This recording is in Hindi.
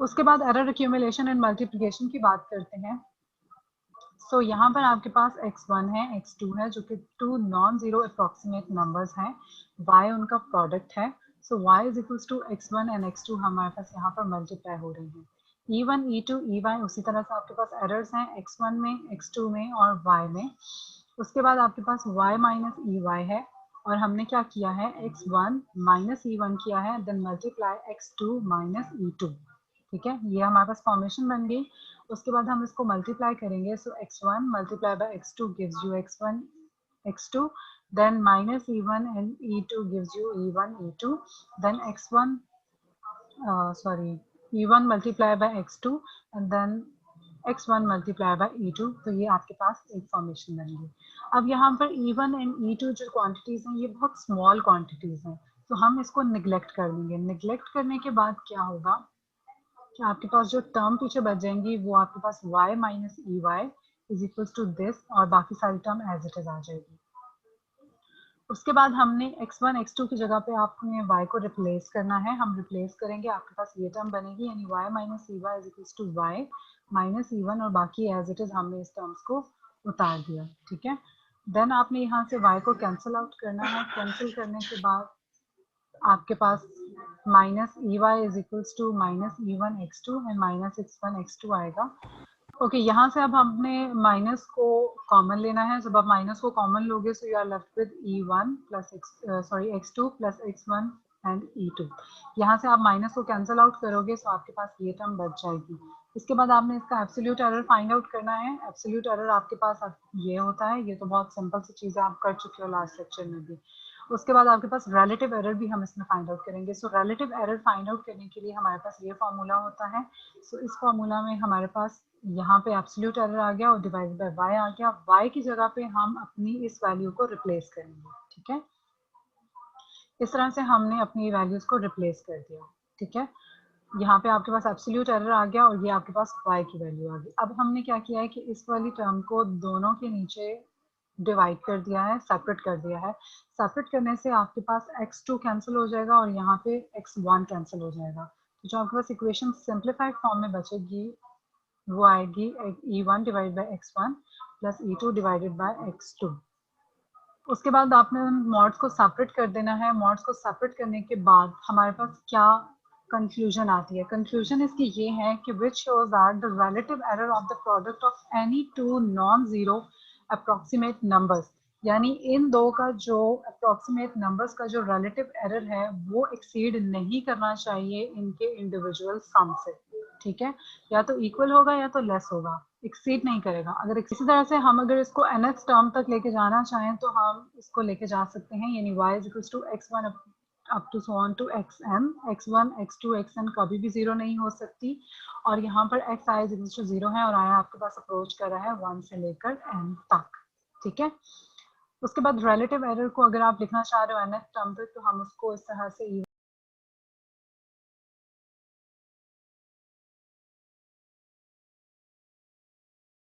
उसके बाद एरर एक्यूमुलेशन एंड मल्टीप्लिकेशन की बात करते हैं। सो यहाँ पर आपके पास x1 है, x2 है, जो कि 2 नॉन जीरो अप्रॉक्सीमेट नंबर्स हैं, y उनका प्रोडक्ट है। So y is equals to x1 and x2 हमारे पास यहाँ पर मल्टीप्लाई हो रही हैं। e1, e2, ey उसी तरह से आपके पास एरर्स हैं x1 में, x2 में और y में। उसके बाद आपके पास y माइनस ey है और हमने क्या किया है, x1 माइनस e1 किया है, then multiply x2 minus e2। ठीक है, ये हमारे पास फॉर्मेशन बन गई। उसके बाद हम इसको मल्टीप्लाई करेंगे, सो x1 multiply by x2 gives you x1 x2, then minus e1 and e2 gives you e1 e2, then x1 sorry e1 multiply by x2 and then x1 multiply by e2। तो ये आपके पास एक फॉर्मेशन बन गई। अब यहाँ पर e1 एंड e2 जो क्वांटिटीज हैं ये बहुत स्मॉल क्वांटिटीज हैं, तो हम इसको निगलेक्ट कर देंगे। निगलेक्ट करने के बाद क्या होगा कि आपके पास जो टर्म पीछे बच जाएंगी वो आपके पास y minus e y is equals to this, और बाकी सारी टर्म एज इट इज आ जाएगी। उसके बाद हमने x1 x2 की जगह पे आपने y को रिप्लेस करना है। हम रिप्लेस करेंगे, आपके पास ये टर्म बनेगी, यानी y minus e y is equals to y minus e1, और बाकी एज इट इज हमने इस टर्म्स को उतार दिया। ठीक है, देन आपने यहाँ से y को कैंसिल आउट करना है। कैंसिल करने के बाद आपके पास minus e y is equals to minus e1 x2 and minus x1 x2 आएगा। ओके, यहाँ से अब हमने माइनस को कॉमन लेना है। जब आप माइनस को कॉमन लोगे so you are left with e1 plus x2 plus x1 and e2। यहाँ से आप माइनस को कैंसिल आउट करोगे सो आपके पास ये टर्म बच जाएगी। इसके बाद आपने इसका एब्सोल्यूट एरर फाइंड आउट करना है। एब्सोल्यूट एरर आपके पास ये होता है, ये तो बहुत सिंपल सी चीज़ है, आप कर चुके हो लास्ट लेक्चर में भी। उसके बाद आपके पास रिलेटिव एरर भी हम इसमें फाइंड आउट करेंगे। So relative error find out करने के लिए हमारे पास ये फॉर्मूला होता है। सो इस फॉर्मूला में हमारे पास यहाँ पे एब्सोल्यूट एरर आ गया और डिवाइडेड बाय वाई आ गया। वाई की जगह पे हम अपनी इस वैल्यू को रिप्लेस करेंगे। ठीक है, इस तरह से हमने अपनी वैल्यूज को रिप्लेस कर दिया। ठीक है, यहाँ पे आपके पास एब्सोल्यूट एरर आ गया और ये आपके पास y की वैल्यू आ गई। अब हमने क्या किया है कि इस वाली टर्म को दोनों के नीचे डिवाइड कर दिया है, सेपरेट कर दिया है। सेपरेट करने से आपके पास x2 कैंसिल हो जाएगा और यहाँ पे x1 कैंसिल हो जाएगा। तो जो आपके पास इक्वेशन सिंप्लीफाइड फॉर्म में बचेगी वो आएगी e1 divide by x1 plus e2 divided by x2। उसके बाद आपने मॉड्स को सेपरेट कर देना है। मॉड्स को सेपरेट करने के बाद हमारे पास क्या कंक्लूजन आती है? कंक्लूजन इसकी ये है कि which shows that the relative error of the product of any two non zero approximate numbers, यानी इन दो का जो अप्रॉक्सीमेट नंबर्स का जो रिलेटिव एरर है वो एक्सीड नहीं करना चाहिए इनके इंडिविजुअल सम से। ठीक है, या तो इक्वल होगा या तो लेस होगा, एक्सीड नहीं करेगा। अगर इसी तरह से हम अगर इसको nth टर्म तक लेके जाना चाहें तो हम इसको लेके जा सकते हैं, यानी y is equals to x1 up to so on to xm। x1 x2 xn कभी भी जीरो नहीं हो सकती, और यहाँ पर x i is equals to zero है और i आपके पास अप्रोच कर रहा है 1 से लेकर n तक। ठीक है, उसके बाद रिलेटिव एरर को अगर आप लिखना चाह रहे हो nth टर्म तक तो हम उसको इस तरह से